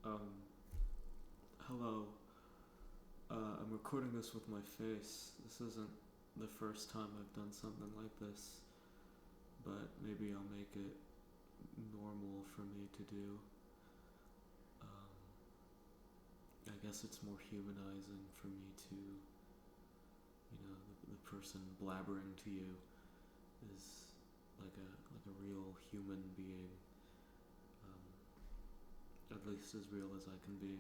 Um, Hello. I'm recording this with my face. This isn't the first time I've done something like this, but maybe I'll make it normal for me to do. Um, I guess it's more humanizing for me to, the person blabbering to you is like a real human being, at least as real as I can be.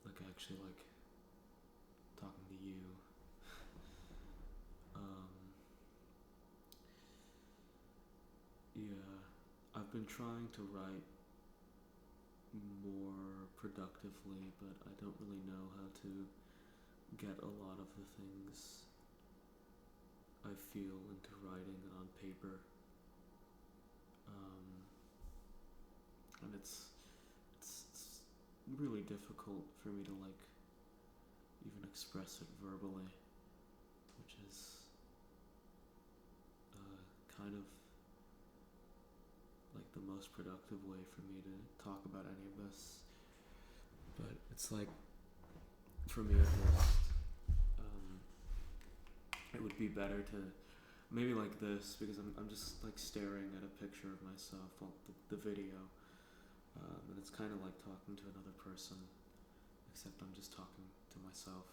Like actually like talking to you. Um, yeah, I've been trying to write more productively, but I don't really know how to get a lot of the things I feel into writing on paper. Um, and it's really difficult for me to like even express it verbally, which is kind of like the most productive way for me to talk about any of this. But it's like, for me at least, um, it would be better to maybe like this because I'm just like staring at a picture of myself on the video, and it's kind of like talking to another person, except I'm just talking to myself,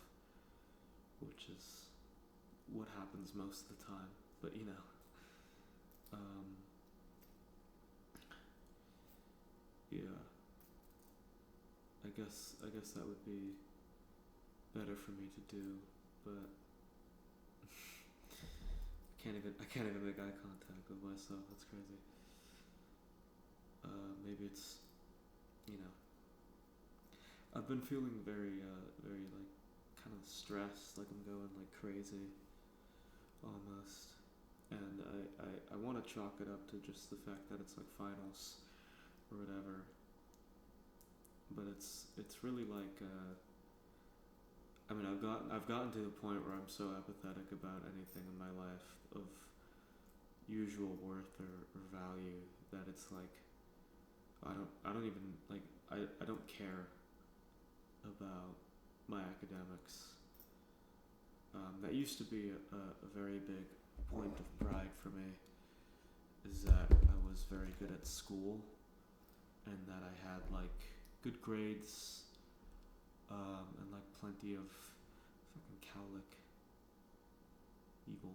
which is what happens most of the time. But um, yeah, I guess that would be better for me to do, but I can't even make eye contact with myself. That's crazy. Maybe it's you know I've been feeling very like kind of stressed, like I'm going like crazy almost, and I want to chalk it up to just the fact that it's like finals or whatever, but it's really like I mean I've gotten to the point where I'm so apathetic about anything in my life of usual worth or value that it's like I don't even like I don't care about my academics. That used to be a very big point of pride for me, is that I was very good at school and that I had like good grades, and like plenty of fucking cowlick eagle.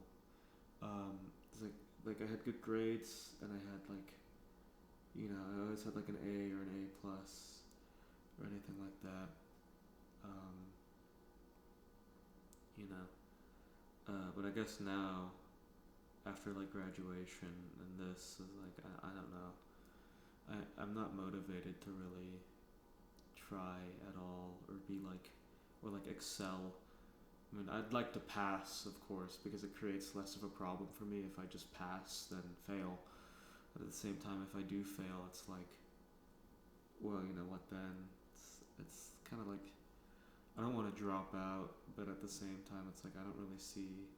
It's like I had good grades and I had like I always had like an A or an A plus or anything like that. Um, you know, but I guess now after like graduation and this is like I don't know. I'm not motivated to really try at all or be like or like excel. I mean, I'd like to pass, of course, because it creates less of a problem for me if I just pass than fail. But at the same time, if I do fail, it's like, well, you know what then? It's kind of like I don't want to drop out, but at the same time, it's like I don't really see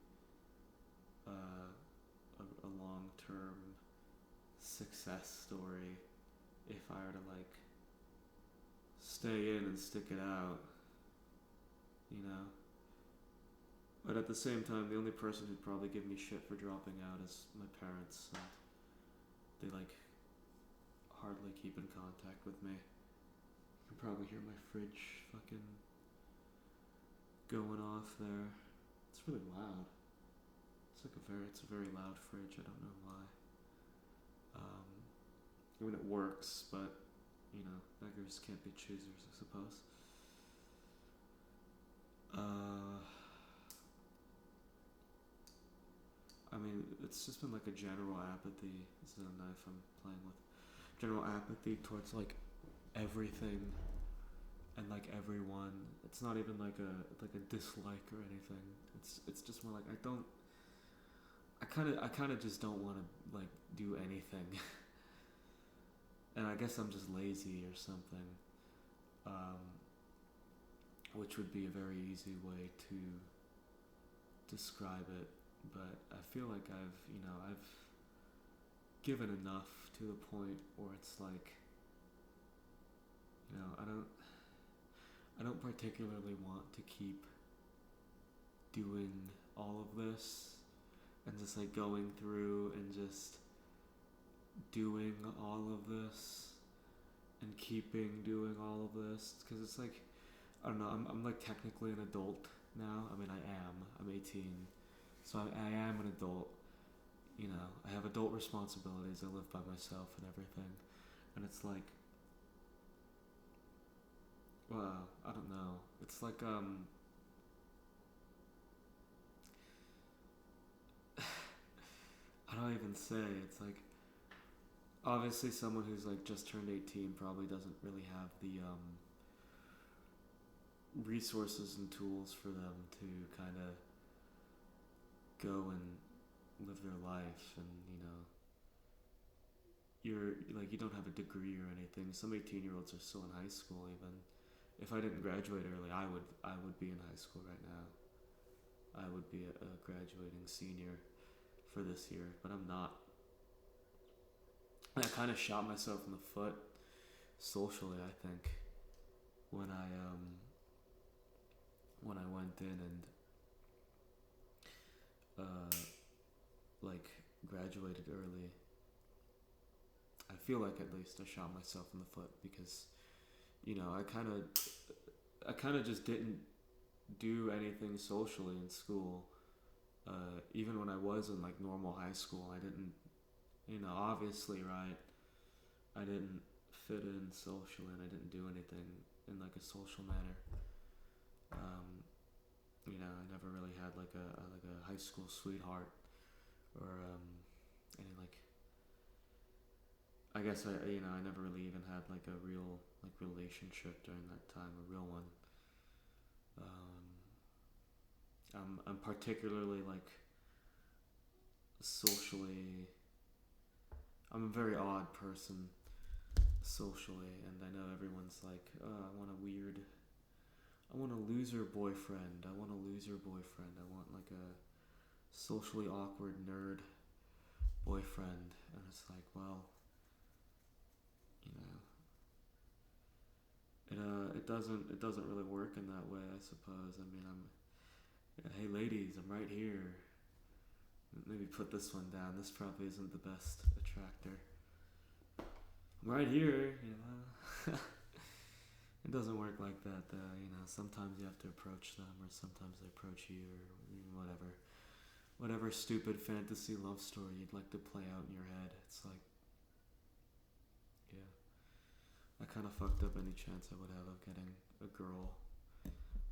a long term success story if I were to like stay in and stick it out, you know? But at the same time, the only person who'd probably give me shit for dropping out is my parents, and they like hardly keep in contact with me. You can probably hear my fridge fucking going off there. It's really loud. It's a very loud fridge. I don't know why. Um, I mean, it works, but beggars can't be choosers, I suppose. Uh, I mean, it's just been like a general apathy. This is a knife I'm playing with. General apathy towards like everything and like everyone. It's not even like a dislike or anything. It's just more like I kind of just don't want to like do anything. And I guess I'm just lazy or something. Um, which would be a very easy way to describe it, but I feel like I've given enough to the point where it's like I don't particularly want to keep doing all of this and just like going through and just doing all of this and keeping doing all of this because it's like I don't know. I'm like technically an adult now. I mean, I am. I'm 18, so I am an adult. You know, I have adult responsibilities. I live by myself and everything, and it's like, well, I don't know. It's like how do I even say? It's like obviously someone who's like just turned 18 probably doesn't really have the resources and tools for them to kind of go and live their life and you don't have a degree or anything. Some 18-year-olds are still in high school even. If I didn't graduate early, I would be in high school right now. I would be a graduating senior for this year, but I'm not. And I kind of shot myself in the foot socially, I think, when I went in and like graduated early. I feel like at least I shot myself in the foot because I kind of just didn't do anything socially in school. Even when I was in like normal high school, I didn't, obviously, right? I didn't fit in socially, and I didn't do anything in like a social manner. I never really had like a high school sweetheart or any like. I guess I never really even had like a real like relationship during that time, a real one. I'm particularly like socially. I'm a very odd person socially, and I know everyone's like, oh, I want a loser boyfriend. I want a loser boyfriend. I want like a socially awkward nerd boyfriend, and it's like, well, it doesn't really work in that way, I suppose. I mean, hey ladies, I'm right here. Maybe put this one down. This probably isn't the best attractor. I'm right here, It doesn't work like that, though. Sometimes you have to approach them, or sometimes they approach you, or whatever stupid fantasy love story you'd like to play out in your head. It's like, yeah, I kind of fucked up any chance I would have of getting a girl,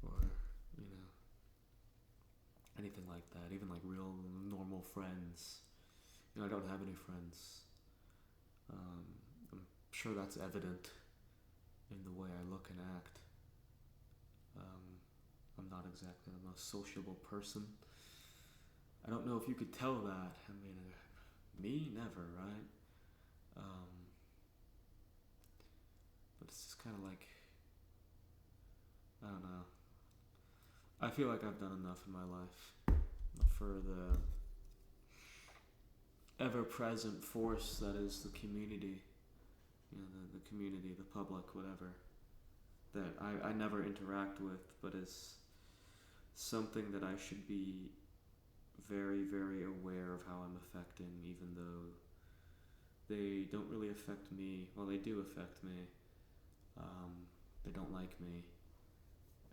or anything like that. Even like real normal friends. I don't have any friends. I'm sure that's evident in the way I look and act. I'm not exactly the most sociable person. I don't know if you could tell that. I mean, me, never, right? But it's just kind of like, I don't know. I feel like I've done enough in my life for the ever-present force that is the community, the community, the public, whatever, that I never interact with, but is something that I should be very, very aware of how I'm affecting, even though they don't really affect me. Well, they do affect me. They don't like me,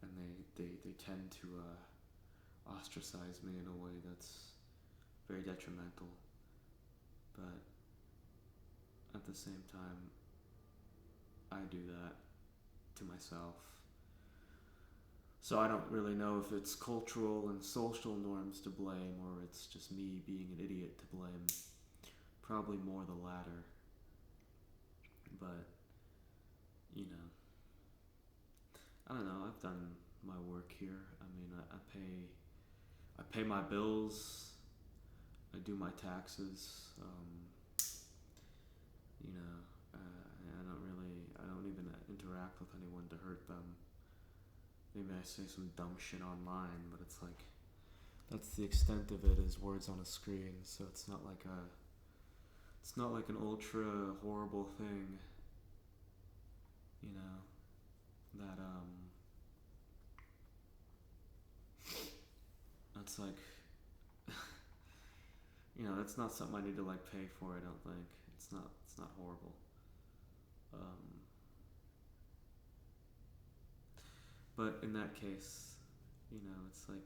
and they tend to ostracize me in a way that's very detrimental. But at the same time, I do that to myself. So I don't really know if it's cultural and social norms to blame, or it's just me being an idiot to blame. Probably more the latter. But, I don't know, I've done my work here. I mean, I pay my bills, I do my taxes, I don't even interact with anyone to hurt them. Maybe I say some dumb shit online, but it's like, that's the extent of it, is words on a screen, so it's not like an ultra horrible thing, that that's like that's not something I need to like pay for. I don't think it's not horrible. Um, but in that case, it's like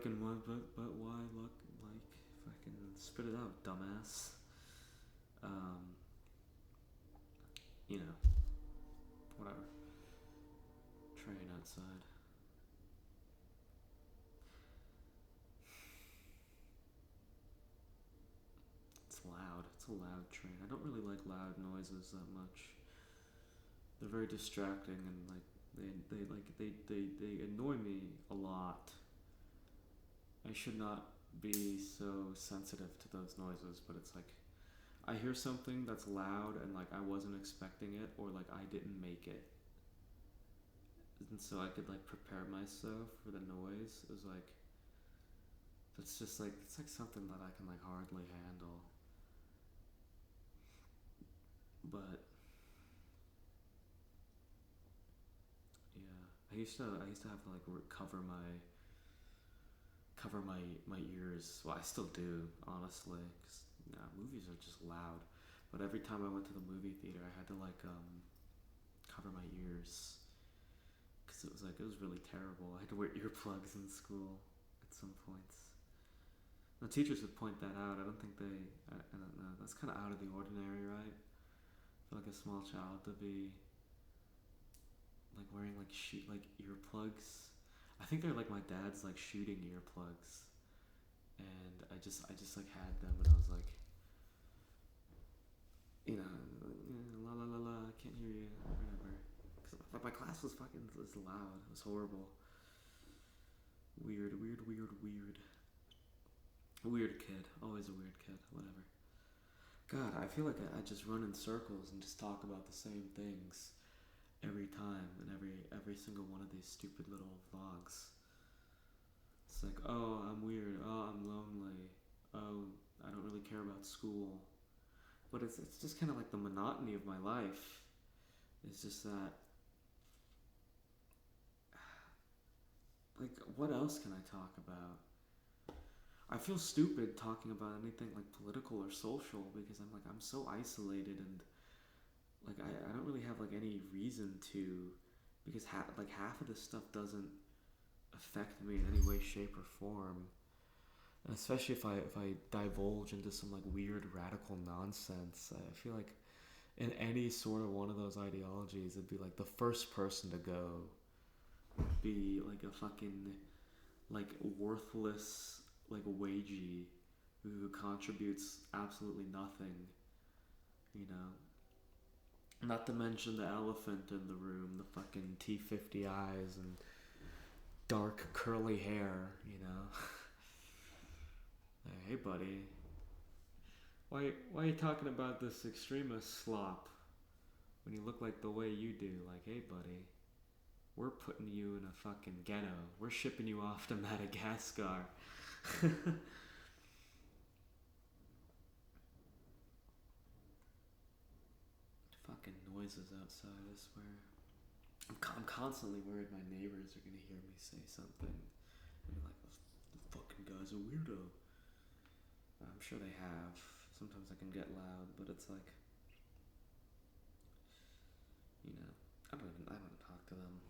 and what, but why look like fucking spit it out, dumbass. Um, you know, whatever. Train outside. It's loud. It's a loud train. I don't really like loud noises that much. They're very distracting and like they annoy me a lot. I should not be so sensitive to those noises, but it's like I hear something that's loud and like I wasn't expecting it or like I didn't make it. And so I could like prepare myself for the noise. It was like it's like something that I can like hardly handle. But yeah, I used to have to like cover my ears. Well, I still do, honestly, because movies are just loud. But every time I went to the movie theater, I had to like cover my ears because it was really terrible. I had to wear earplugs in school at some points. The teachers would point that out. I don't think I don't know. That's kind of out of the ordinary, right? For like a small child to be like wearing like earplugs. I think they're like my dad's like shooting earplugs, and I just like had them, and I was like, la la la la, I can't hear you, whatever. Cause my class was was loud. It was horrible. Weird, weird, weird, weird. Weird kid. Always a weird kid. Whatever. God, I feel like I just run in circles and just talk about the same things every time in every single one of these stupid little vlogs. It's like, oh, I'm weird. Oh, I'm lonely. Oh, I don't really care about school. But it's just kind of like the monotony of my life. It's just that, like, what else can I talk about? I feel stupid talking about anything like political or social because I'm so isolated and like I don't really have like any reason to because half of this stuff doesn't affect me in any way, shape, or form. And especially if I divulge into some like weird radical nonsense, I feel like in any sort of one of those ideologies, it'd be like the first person to go would be like a fucking like worthless like wagey who contributes absolutely nothing, you know. Not to mention the elephant in the room, the fucking T50 eyes and dark curly hair, you know. Like, hey buddy, why are you talking about this extremist slop when you look like the way you do? Like, hey buddy, we're putting you in a fucking ghetto. We're shipping you off to Madagascar. Fucking noises outside, I swear. I'm constantly worried my neighbors are gonna hear me say something and be like, "The fucking guy's a weirdo." I'm sure they have. Sometimes I can get loud, but it's like, I don't talk to them,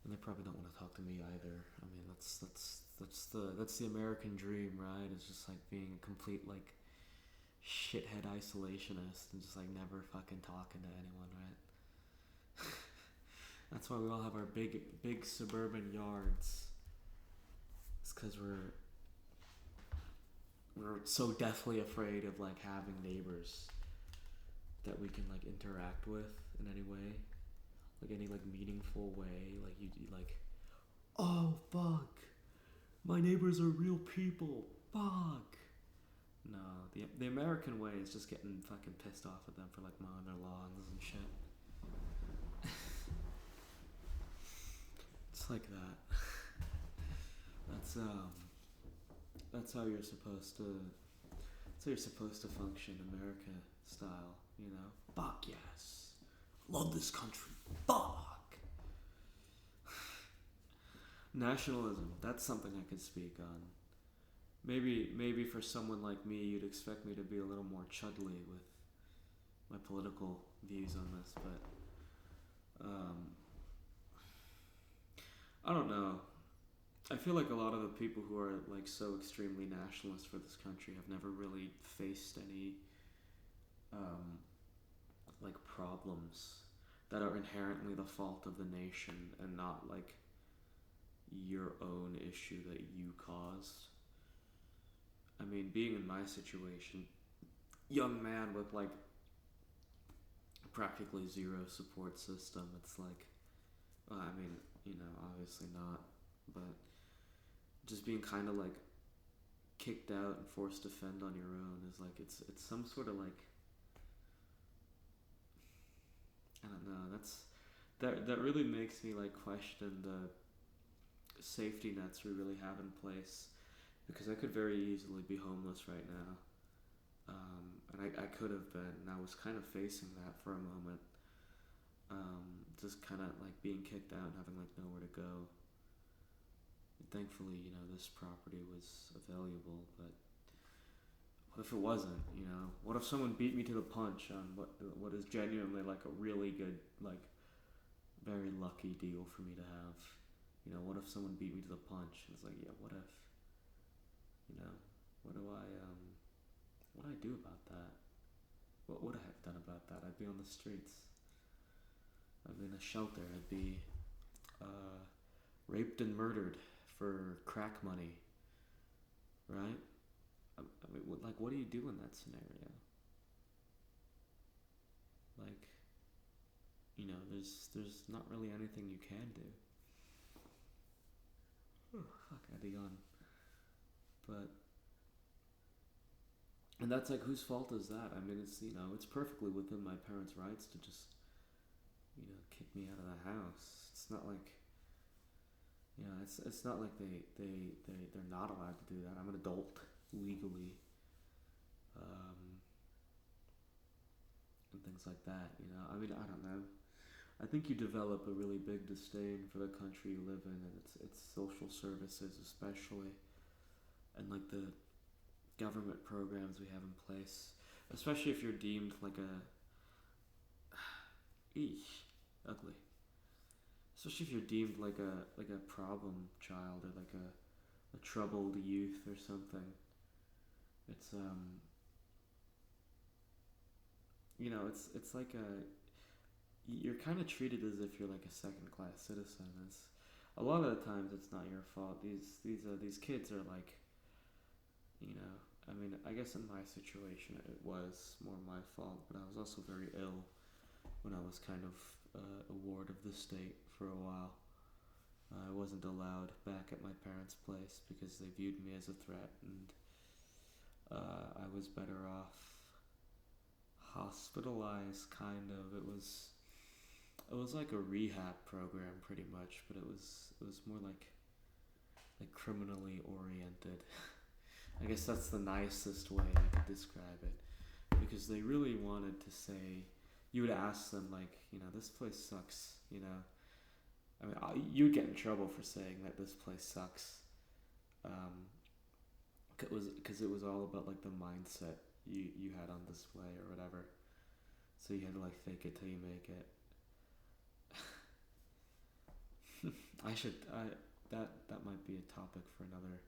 and they probably don't want to talk to me either. I mean, that's the American dream, right? It's just like being a complete like shithead isolationist and just like never fucking talking to anyone, right? That's why we all have our big suburban yards. It's because we're so deathly afraid of like having neighbors that we can like interact with in any way, like any like meaningful way. Like you like, oh fuck, my neighbors are real people. Fuck. No, the American way is just getting fucking pissed off at them for like mowing their lawns and shit. It's like that. That's how you're supposed to. So you're supposed to function America style, you know? Fuck yes. Love this country. Fuck. Nationalism, that's something I could speak on. Maybe for someone like me, you'd expect me to be a little more chudly with my political views on this, but I don't know. I feel like a lot of the people who are like so extremely nationalist for this country have never really faced any like problems that are inherently the fault of the nation and not like your own issue that you caused. I mean, being in my situation, young man with like practically zero support system, it's like, well, I mean, you know, obviously not, but just being kind of like kicked out and forced to fend on your own is like it's some sort of like, I don't know, that really makes me like question the safety nets we really have in place, because I could very easily be homeless right now, and I could have been, and I was kind of facing that for a moment, just kind of like being kicked out and having like nowhere to go. Thankfully, you know, this property was available, but what if it wasn't, you know? What if someone beat me to the punch on what is genuinely like a really good, like, very lucky deal for me to have? You know, what if someone beat me to the punch? It's like, yeah, what if? You know, what do I do about that? What would I have done about that? I'd be on the streets. I'd be in a shelter. I'd be raped and murdered for crack money, right? I mean, what do you do in that scenario? Like, you know, there's not really anything you can do. Oh, fuck, I had to yawn. But, and that's like, whose fault is that? I mean, it's, you know, it's perfectly within my parents' rights to just, you know, kick me out of the house. It's not like, you know, it's not like they're not allowed to do that. I'm an adult legally, and things like that. You know, I mean, I don't know. I think you develop a really big disdain for the country you live in and its social services, especially, and like the government programs we have in place. Especially if you're deemed like a, eesh, ugly. Especially if you're deemed like a problem child, or like a troubled youth or something. It's you know, it's like you're kind of treated as if you're like a second class citizen. It's a lot of the times it's not your fault. These kids are like, you know, I mean, I guess in my situation it was more my fault, but I was also very ill when I was kind of a ward of the state for a while. I wasn't allowed back at my parents' place because they viewed me as a threat, and I was better off hospitalized, kind of. It was like a rehab program, pretty much, but it was more like criminally oriented. I guess that's the nicest way I could describe it, because they really wanted to say, you would ask them like, you know, this place sucks, you know. I mean, you would get in trouble for saying that this place sucks, because it was all about like the mindset you had on display or whatever. So you had to like fake it till you make it. That might be a topic for another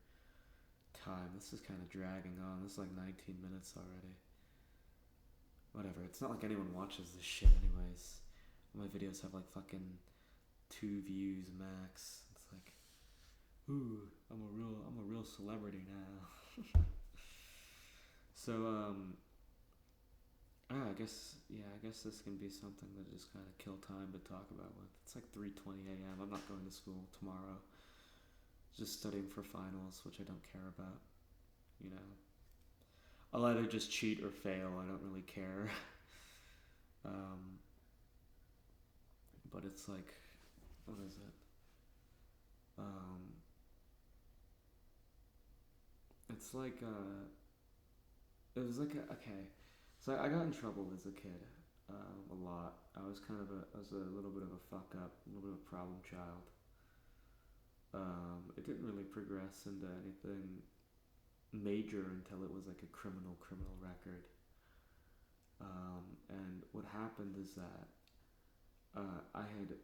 time. This is kind of dragging on. This is like 19 minutes already. Whatever. It's not like anyone watches this shit anyways. My videos have like fucking 2 views max. It's like, ooh, I'm a real celebrity now. So I guess this can be something to just kind of kill time to talk about with. It's like 3:20 a.m. I'm not going to school tomorrow. Just studying for finals, which I don't care about. You know, I'll either just cheat or fail. I don't really care. But it's like, what is it? It's like it was like okay, so I got in trouble as a kid, a lot. I was a little bit of a fuck up, a little bit of a problem child. It didn't really progress into anything major until it was like a criminal record. And what happened is that I had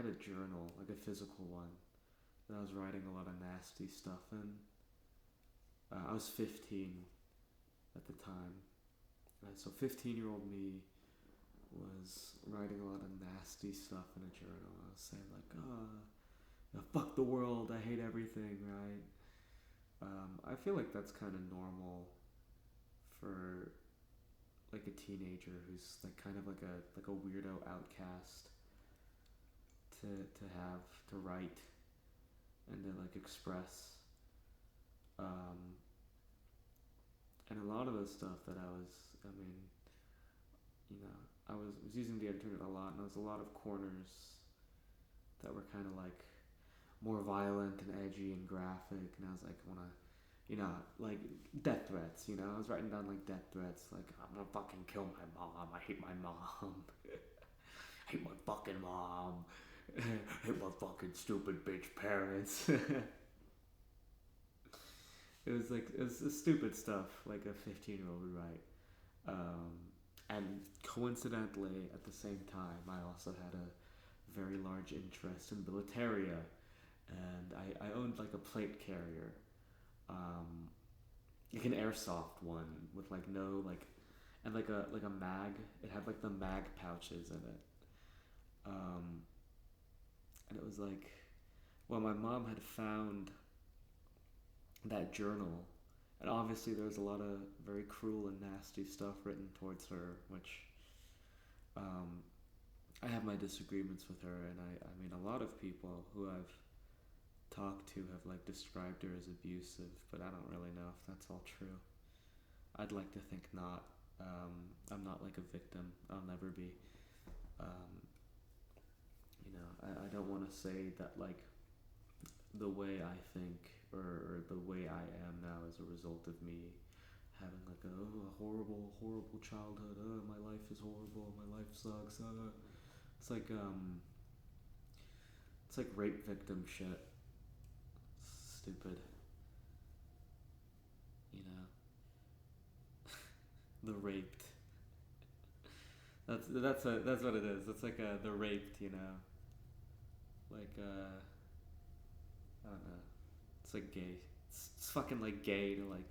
a journal, like a physical one, that I was writing a lot of nasty stuff in. I was 15 at the time. So 15-year-old me was writing a lot of nasty stuff in a journal. I was saying like, fuck the world, I hate everything, right? I feel like that's kind of normal for like a teenager who's like kind of like a weirdo outcast to have to write and to like express. Um, and a lot of the stuff that I mean, you know, was using the internet a lot, and there was a lot of corners that were kind of like more violent and edgy and graphic, and I was like, I wanna, like death threats. I was writing down like death threats, like I'm gonna fucking kill my mom. I hate my mom. I hate my fucking mom. I hate my fucking stupid bitch parents. It was stupid stuff like a 15-year-old would write. And coincidentally, at the same time, I also had a very large interest in militaria, and I owned like a plate carrier, um, like an airsoft one with like no like, and like a mag. It had like the mag pouches in it, um, and it was like, well, my mom had found that journal, and obviously there was a lot of very cruel and nasty stuff written towards her, which um, I have my disagreements with her, and I mean a lot of people who I've talked to have like described her as abusive, but I don't really know if that's all true. I'd like to think not. I'm not like a victim. I'll never be. Um, I don't want to say that like the way I think or the way I am now is a result of me having like a horrible childhood. My life is horrible. My life sucks. It's like it's like rape victim shit. Stupid. You know, the raped. That's what it is. It's like the raped. Like I don't know. It's like gay. It's fucking like gay to like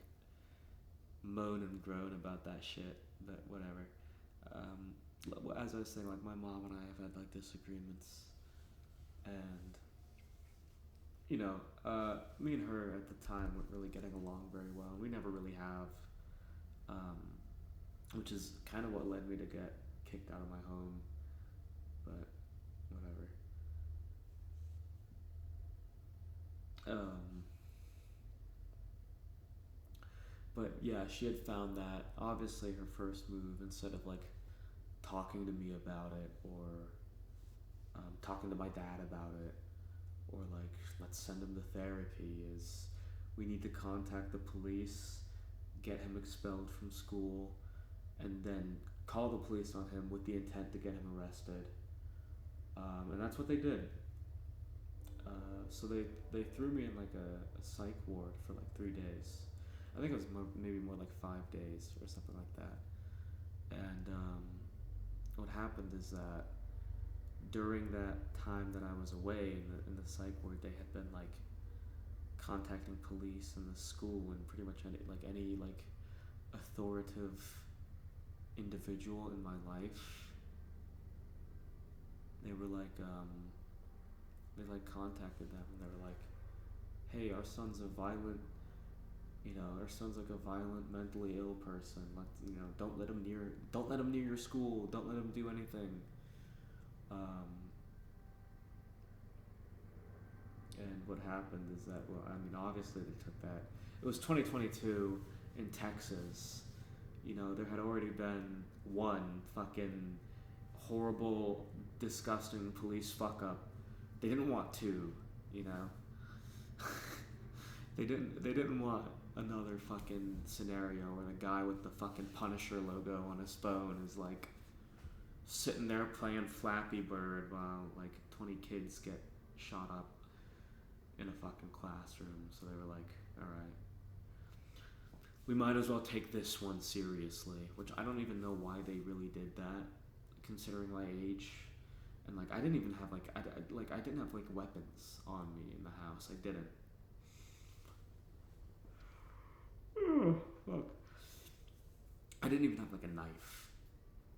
moan and groan about that shit. But whatever. As I was saying, like my mom and I have had like disagreements, and me and her at the time weren't really getting along very well. We never really have, um, which is kind of what led me to get kicked out of my home. But whatever. Um, but yeah, she had found that obviously her first move, instead of like talking to me about it or talking to my dad about it, or like let's send him to therapy, is we need to contact the police, get him expelled from school, and then call the police on him with the intent to get him arrested. And that's what they did. So they threw me in like a psych ward for like 3 days. I think it was maybe more like 5 days or something like that. And what happened is that during that time that I was away in the psych ward, they had been like contacting police and the school and pretty much any like authoritative individual in my life. They were like they like contacted them and they were like, hey, our son's a violent, our son's like a violent, mentally ill person. Don't let him near your school. Don't let him do anything. And what happened is that, well, I mean, obviously they took that. It was 2022 in Texas. There had already been one fucking horrible, disgusting police fuck up. They didn't want two, you know. They didn't want another fucking scenario where the guy with the fucking Punisher logo on his phone is like sitting there playing Flappy Bird while like 20 kids get shot up in a fucking classroom. So they were like, alright, we might as well take this one seriously, which I don't even know why they really did that, considering my age. And like I didn't even have like I didn't have like weapons on me in the house. I didn't. Oh, fuck. I didn't even have like a knife.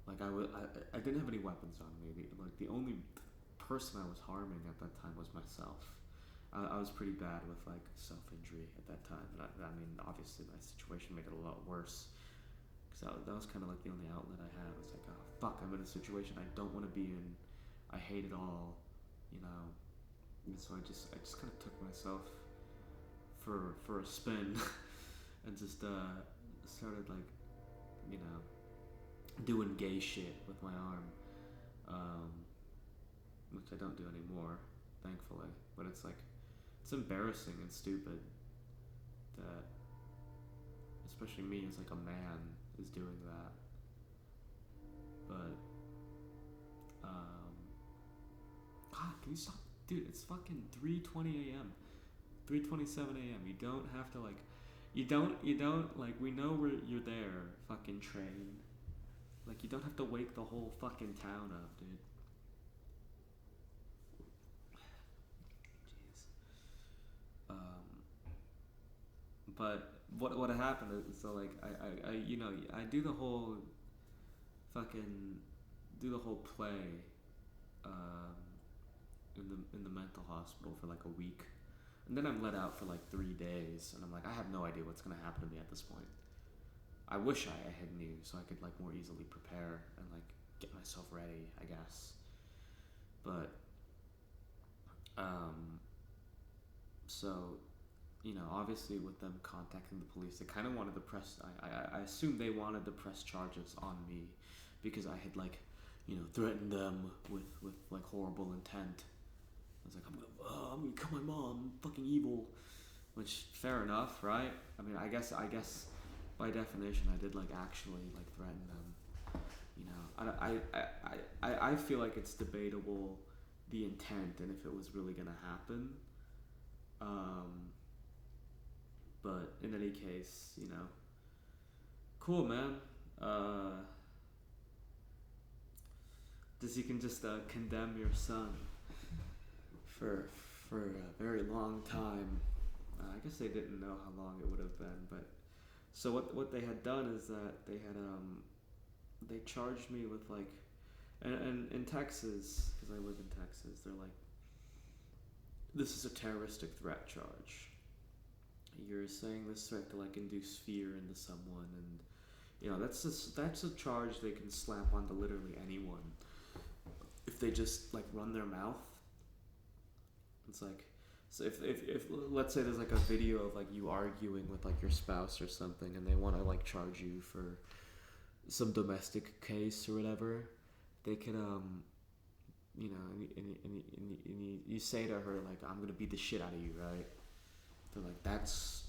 Like I didn't have any weapons on me. The only person I was harming at that time was myself. I was pretty bad with like self-injury at that time, and I mean, obviously my situation made it a lot worse because that was kind of like the only outlet I had. It's like, oh fuck, I'm in a situation I don't want to be in. I hate it all, you know. And so I just kind of took myself for a spin and just started like, you know, doing gay shit with my arm, which I don't do anymore, thankfully. But it's like, it's embarrassing and stupid that, especially me as like a man, is doing that. But, God, can you stop? Dude, it's fucking 3:20 a.m. 3:27 a.m. You don't have to like, you don't like, we know you're there, fucking train. Like, you don't have to wake the whole fucking town up, dude. Jeez. But what happened is, so like I you know, I do the whole fucking play um, in the mental hospital for like a week, and then I'm let out for like 3 days, and I'm like, I have no idea what's gonna happen to me at this point. I wish I had knew so I could like more easily prepare and like get myself ready, I guess. But so, you know, obviously with them contacting the police, they kind of wanted to press. I assume they wanted to press charges on me because I had like, you know, threatened them with like horrible intent. I was like, I'm gonna kill my mom, I'm fucking evil. Which, fair enough, right? I mean, I guess by definition I did like actually like threaten them. You know, I feel like it's debatable the intent and if it was really gonna happen. But in any case, you know, cool, man. Just you can just condemn your son for a very long time. I guess they didn't know how long it would have been, but so what they had done is that they had they charged me with like, and in Texas, because I live in Texas, they're like, this is a terroristic threat charge. You're saying this threat to like induce fear into someone, and you know that's a charge they can slap onto literally anyone if they just like run their mouth. It's like, so if let's say there's like a video of like you arguing with like your spouse or something, and they want to like charge you for some domestic case or whatever, they could you know, and you say to her like, I'm gonna beat the shit out of you, right? They're like, that's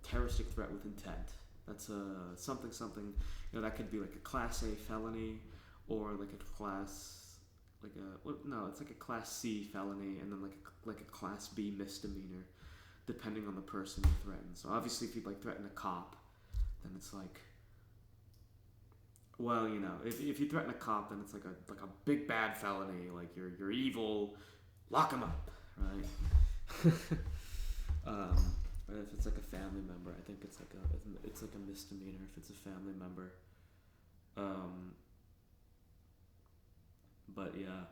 terroristic threat with intent. That's something. You know, that could be like a class A felony, or like a class like a what? No, it's like a class C felony, and then like a class B misdemeanor, depending on the person you threaten. So obviously, if you like threaten a cop, then it's like, well, you know, if you threaten a cop, then it's like a big bad felony, like you're evil, lock him up, right? Or if it's like a family member, I think it's like a misdemeanor if it's a family member. But yeah.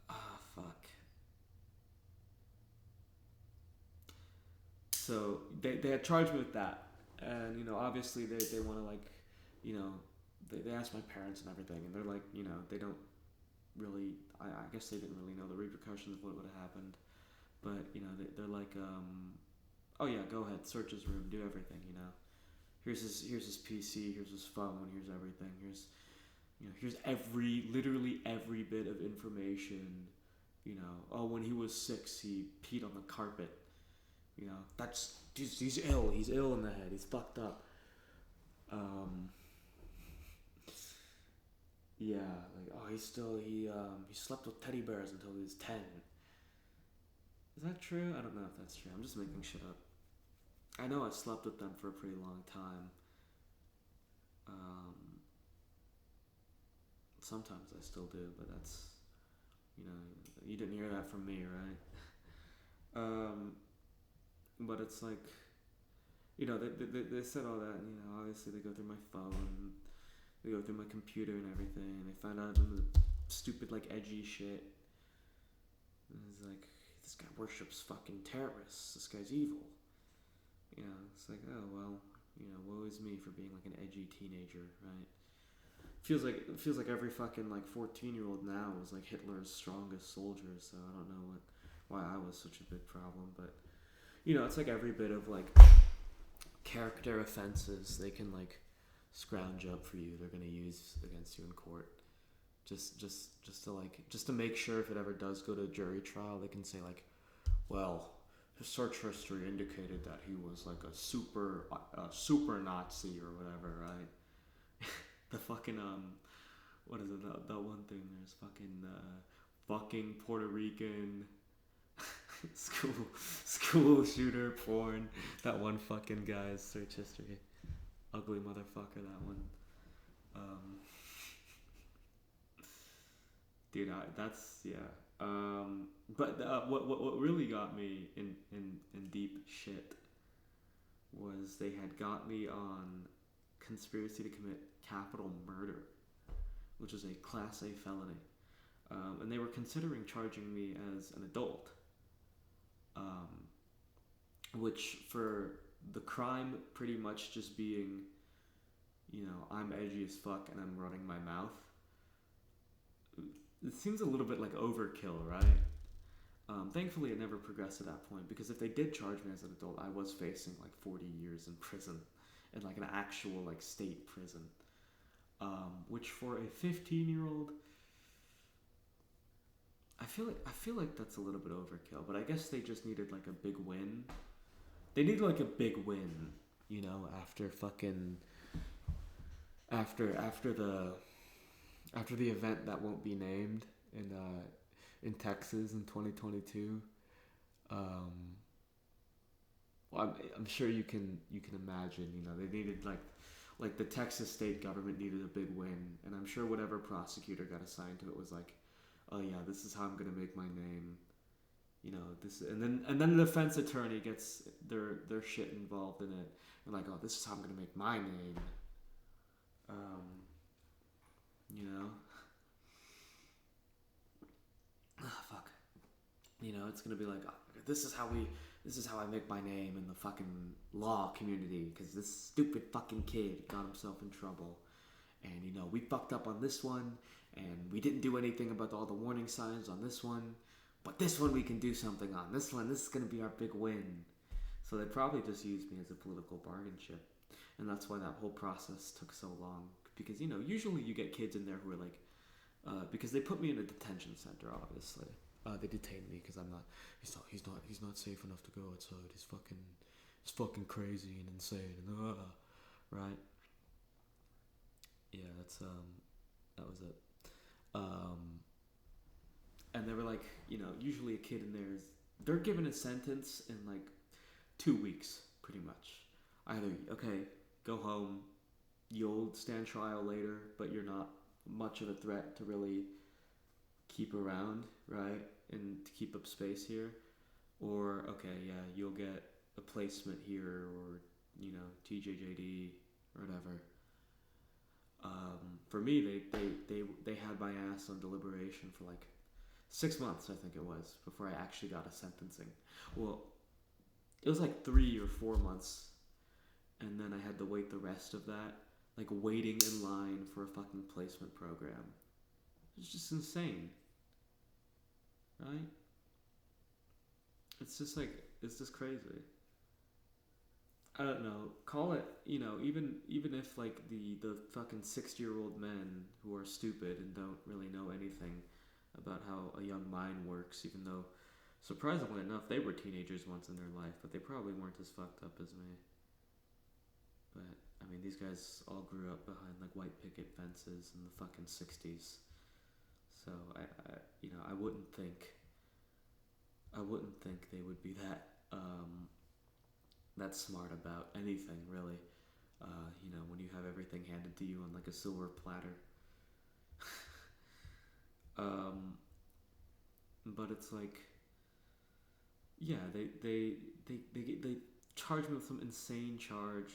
Ah, fuck. So they had charged me with that, and you know, obviously they want to like, you know, they asked my parents and everything, and they're like, you know, they don't really. I guess they didn't really know the repercussions of what would have happened, but you know, they're like, oh yeah, go ahead, search his room, do everything, you know. Here's his PC, here's his phone, here's everything, here's, you know, here's literally every bit of information you know, oh, when he was 6, he peed on the carpet. You know, he's ill. He's ill in the head. He's fucked up. Um, yeah, like oh, he slept with teddy bears until he was 10. Is that true? I don't know if that's true. I'm just making shit up. I know I slept with them for a pretty long time. Um, Sometimes I still do, but that's you know you didn't hear that from me, right? Um, but it's like they said all that, and obviously they go through my phone, they go through my computer and everything, and they find out the stupid like edgy shit. And it's like this guy worships fucking terrorists. This guy's evil. It's like oh well, woe is me for being like an edgy teenager, right? It feels like every fucking like 14-year-old now is like Hitler's strongest soldier. So I don't know why I was such a big problem, but it's like every bit of like character offenses they can like scrounge up for you, they're gonna use against you in court. Just to make sure if it ever does go to jury trial, they can say like, well, his search history indicated that he was like a super Nazi or whatever, right? The fucking what is it? That one thing. There's fucking Puerto Rican school shooter porn. That one fucking guy's search history. Ugly motherfucker. That one. Dude, that's yeah. But what really got me in deep shit was they had got me on conspiracy to commit capital murder, which is a Class A felony, and they were considering charging me as an adult, which for the crime pretty much just being, I'm edgy as fuck and I'm running my mouth. It seems a little bit like overkill, right? Thankfully, it never progressed to that point, because if they did charge me as an adult, I was facing like 40 years in prison, in like an actual like state prison, which for a 15-year-old, I feel like that's a little bit overkill. But I guess they just needed like a big win. They needed like a big win, after fucking after the event that won't be named in Texas in 2022. Well, I'm sure you can imagine. They needed like the Texas state government needed a big win, and I'm sure whatever prosecutor got assigned to it was like, oh yeah, this is how I'm gonna make my name. This, and then the defense attorney gets their shit involved in it, and like, oh, this is how I'm gonna make my name. Fuck. It's gonna be like, oh, this is how I make my name in the fucking law community, because this stupid fucking kid got himself in trouble, and we fucked up on this one, and we didn't do anything about all the warning signs on this one, but this one we can do something on. This is gonna be our big win. So they probably just used me as a political bargain chip, and that's why that whole process took so long. Because usually you get kids in there who are like, because they put me in a detention center, obviously. They detained me because I'm not. He's not safe enough to go outside. He's fucking crazy and insane and right. Yeah, that was it. And they were like, usually a kid in there they're given a sentence in like 2 weeks, pretty much. Either okay, go home, you'll stand trial later, but you're not much of a threat to really keep around, right? And to keep up space here. Or, okay, yeah, you'll get a placement here, or, TJJD, or whatever. For me, they had my ass on deliberation for like 6 months, I think it was, before I actually got a sentencing. Well, it was like 3 or 4 months, and then I had to wait the rest of that, like waiting in line for a fucking placement program. It's just insane, right? It's just crazy. I don't know. Call it, even if like the fucking 60-year-old men who are stupid and don't really know anything about how a young mind works, even though, surprisingly enough, they were teenagers once in their life, but they probably weren't as fucked up as me. But I mean, these guys all grew up behind like white picket fences in the fucking '60s. So I I wouldn't think they would be that smart about anything really. When you have everything handed to you on like a silver platter. Um, but it's like, yeah, they charged me with some insane charge,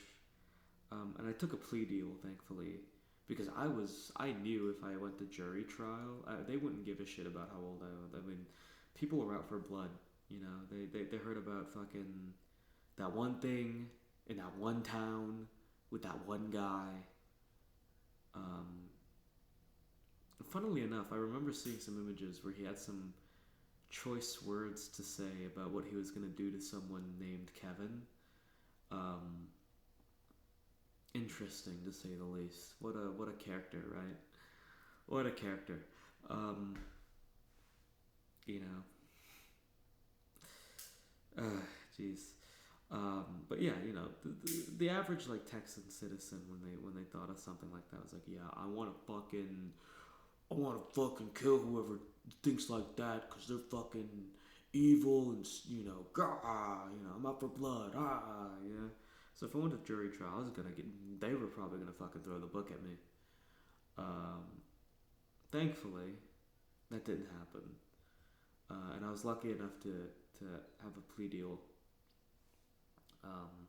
and I took a plea deal, thankfully, because I knew if I went to jury trial, they wouldn't give a shit about how old I was. I mean, people are out for blood. They heard about fucking that one thing in that one town with that one guy. Um, Funnily enough, I remember seeing some images where he had some choice words to say about what he was gonna do to someone named Kevin. Um, Interesting to say the least. What a character, right? What a character. Um, you know, jeez. But yeah, the average like Texan citizen when they thought of something like that was like, yeah, I want to fucking kill whoever thinks like that because they're fucking evil and I'm out for blood, So if I went to jury trial, they were probably gonna fucking throw the book at me. Um, Thankfully, that didn't happen, and I was lucky enough to have a plea deal. Um,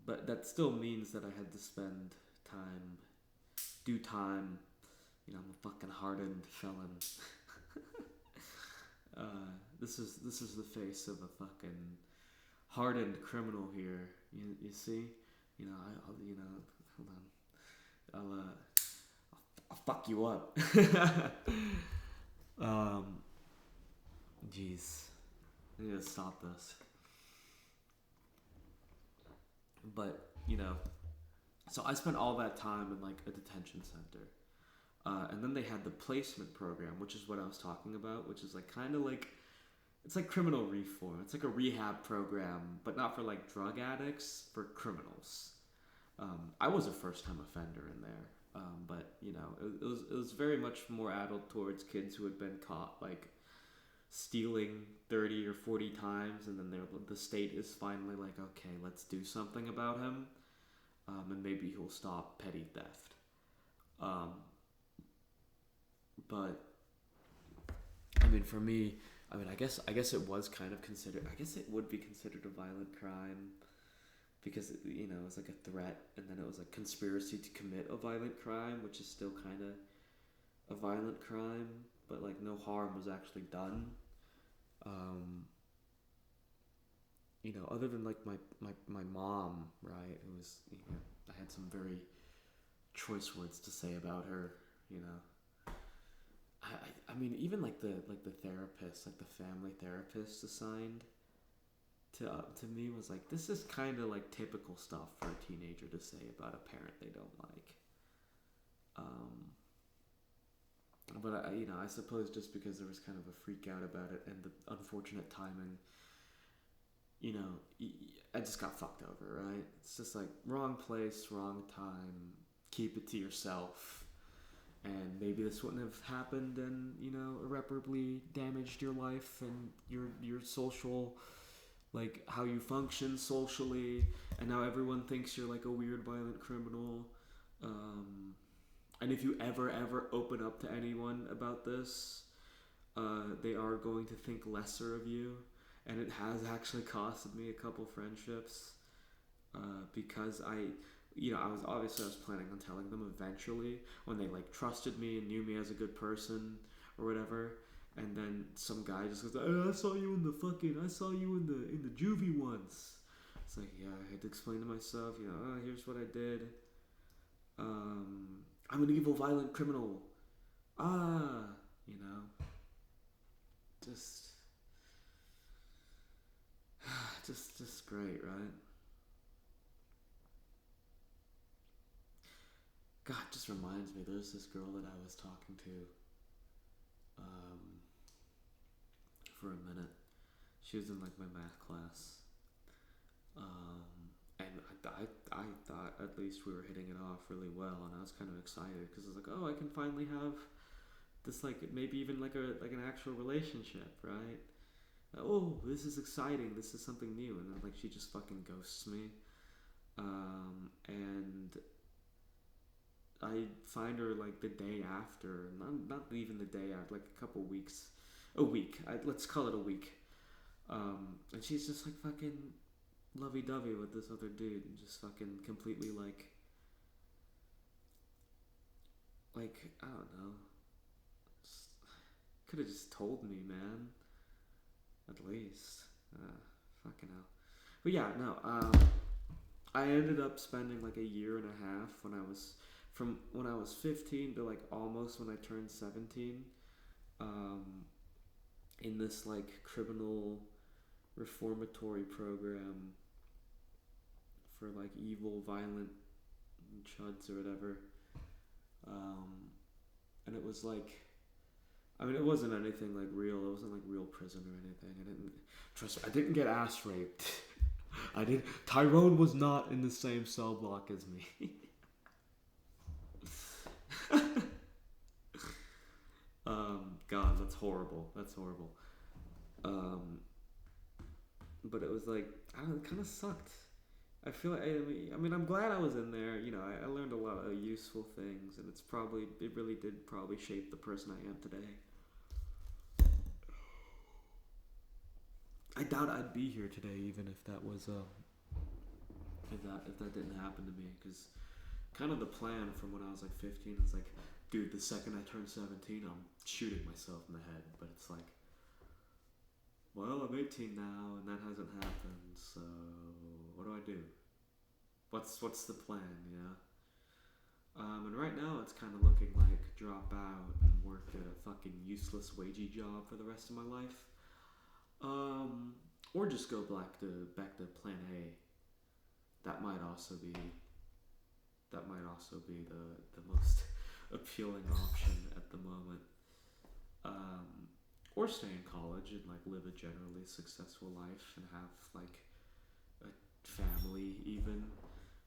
but that still means that I had to spend time, do time. I'm a fucking hardened felon. This is the face of a fucking hardened criminal here. You see, hold on. I'll fuck you up. um, Jeez, I need to stop this. But so I spent all that time in like a detention center. And then they had the placement program, which is what I was talking about, which is like kind of like it's like criminal reform. It's like a rehab program, but not for like drug addicts, for criminals. I was a first time offender in there, but it was very much more adult towards kids who had been caught like stealing 30 or 40 times, and then the state is finally like, okay, let's do something about him, and maybe he'll stop petty theft. Um, but I mean, for me, I guess it was kind of considered. I guess it would be considered a violent crime because it was like a threat, and then it was a conspiracy to commit a violent crime, which is still kind of a violent crime, but like no harm was actually done. Um, Other than like my mom, right? Who was I had some very choice words to say about her. You know, I mean, even like the therapist, like the family therapist assigned to me was like, this is kind of like typical stuff for a teenager to say about a parent they don't like. But I suppose just because there was kind of a freak out about it and the unfortunate timing, I just got fucked over, right? It's just like wrong place, wrong time. Keep it to yourself, and maybe this wouldn't have happened, and irreparably damaged your life and your social, like how you function socially, and now everyone thinks you're like a weird violent criminal. And if you ever open up to anyone about this, they are going to think lesser of you, and it has actually costed me a couple friendships, because I was planning on telling them eventually when they like trusted me and knew me as a good person or whatever, and then some guy just goes, "Oh, I saw you in the juvie once." It's like, yeah, I had to explain to myself, here's what I did. I'm an evil, violent criminal. Ah, you know, just, just great, right? God, just reminds me. There's this girl that I was talking to. um, for a minute. She was in like my math class, and I thought at least we were hitting it off really well, and I was kind of excited because I was like, oh, I can finally have this, like maybe even like an actual relationship, right? Oh, this is exciting. This is something new, and then like she just fucking ghosts me, and I find her like the day after, not even the day after, like a couple weeks, a week. Let's call it a week. And she's just like fucking lovey dovey with this other dude, and just fucking completely like I don't know. Could have just told me, man. At least, fucking hell. But yeah, no. I ended up spending like a year and a half from when I was 15 to like almost when I turned 17, um, in this like criminal reformatory program for like evil, violent chuds or whatever. And it was like, I mean, it wasn't anything like real. It wasn't like real prison or anything. I didn't get ass raped. I did. Tyrone was not in the same cell block as me. God, that's horrible. That's horrible. Um, but it was like, I don't know, it kind of sucked. I feel like, I mean, I'm glad I was in there. You know, I learned a lot of useful things, and it really did probably shape the person I am today. I doubt I'd be here today, even if that was if that didn't happen to me, because kind of the plan from when I was like 15 is like, dude, the second I turn 17, I'm shooting myself in the head. But it's like, well, I'm 18 now, and that hasn't happened. So what do I do? What's the plan? You know. And right now it's kind of looking like drop out and work at a fucking useless wagey job for the rest of my life. Or just go back to plan A. That might also be the most appealing option at the moment. Or stay in college and like live a generally successful life and have like a family even.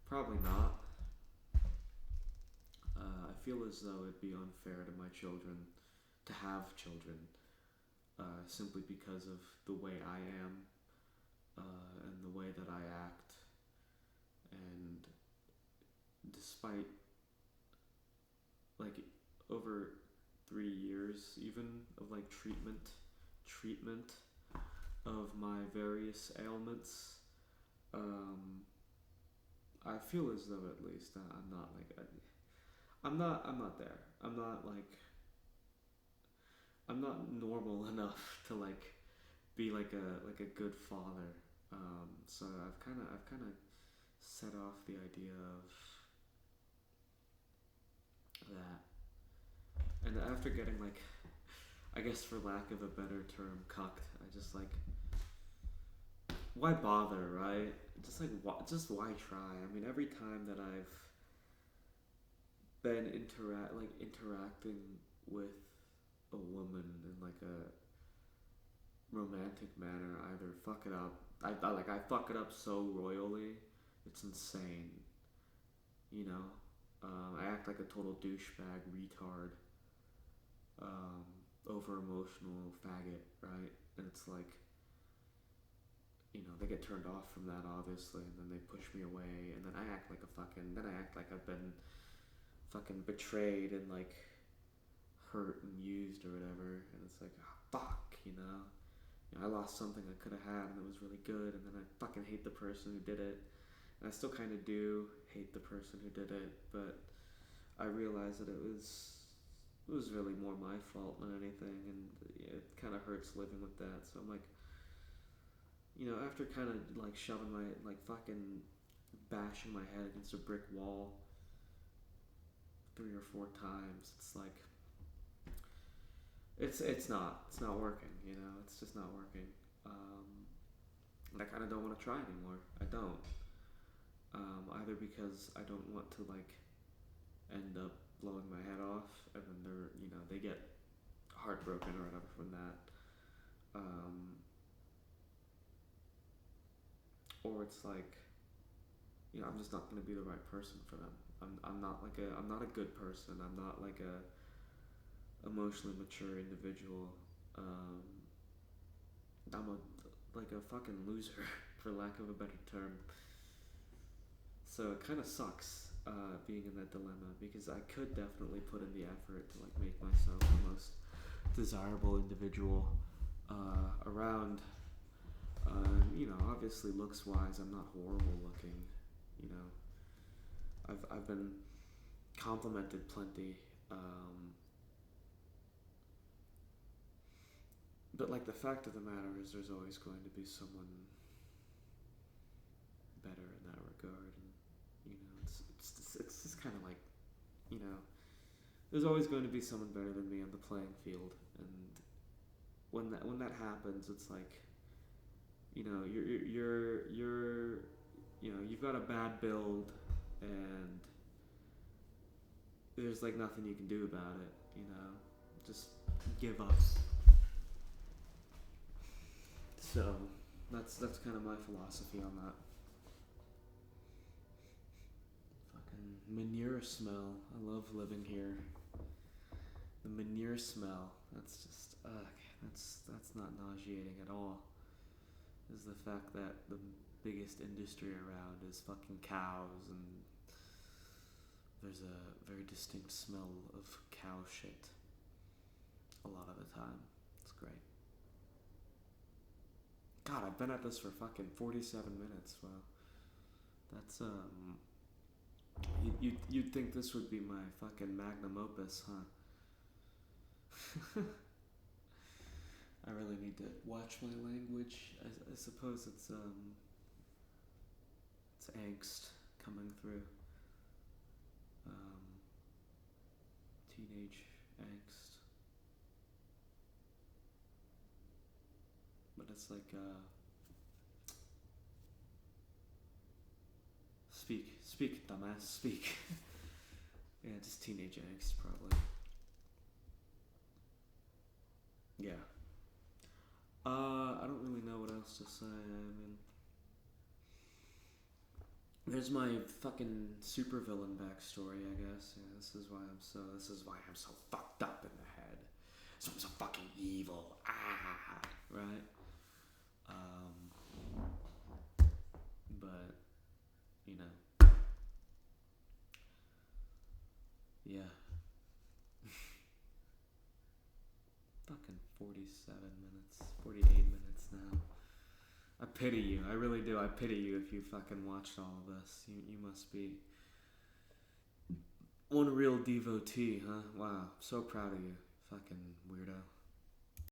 Probably not. I feel as though it'd be unfair to my children to have children, simply because of the way I am, and the way that I act, and despite like over 3 years even of like treatment of my various ailments, I feel as though at least I'm not like I'm not there. I'm not normal enough to like be like a good father. So I've kind of set off the idea of that. And after getting like, I guess for lack of a better term, cucked, I just like, why bother, right? Just why try? I mean, every time that I've been interacting with a woman in like a romantic manner, either fuck it up. I fuck it up so royally, it's insane. You know, I act like a total douchebag, retard, over emotional faggot, right? And it's like, you know, they get turned off from that obviously, and then they push me away, and then I act like I've been fucking betrayed and like hurt and used or whatever, and it's like, oh, fuck, you know. I lost something I could have had and it was really good, and then I fucking hate the person who did it. And I still kind of do hate the person who did it, but I realized that it was really more my fault than anything, and it kind of hurts living with that. So I'm like, you know, after kind of like shoving my like fucking bashing my head against a brick wall 3 or 4 times, it's like it's not working. You know, it's just not working. And I kind of don't want to try anymore. I don't. Either because I don't want to like end up blowing my head off, and then they get heartbroken or whatever from that. Or it's like, I'm just not gonna be the right person for them. I'm not like I'm not a good person. I'm not like a emotionally mature individual. Um, I'm like a fucking loser, for lack of a better term. So it kind of sucks being in that dilemma, because I could definitely put in the effort to like make myself the most desirable individual around. Obviously looks wise, I'm not horrible looking. You know, I've been complimented plenty. But like the fact of the matter is, there's always going to be someone better in that regard, and it's just kind of like, you know, there's always going to be someone better than me on the playing field, and when that happens, it's like, you've got a bad build, and there's like nothing you can do about it. Just give up. So that's kind of my philosophy on that. Fucking manure smell. I love living here. The manure smell. That's just that's not nauseating at all. Is the fact that the biggest industry around is fucking cows, and there's a very distinct smell of cow shit a lot of the time. It's great. God, I've been at this for fucking 47 minutes. Wow. That's you'd think this would be my fucking magnum opus, huh? I really need to watch my language. I suppose it's angst coming through. Teenage angst. But it's like speak, dumbass, speak. Yeah, just teenage angst, probably. Yeah. I don't really know what else to say. I mean, there's my fucking supervillain backstory, I guess. Yeah, this is why I'm so fucked up in the head. So I'm so fucking evil. Right? But yeah. Fucking 47 minutes, 48 minutes now. I pity you. I really do. I pity you if you fucking watched all of this. You must be one real devotee, huh? Wow. So proud of you. Fucking weirdo.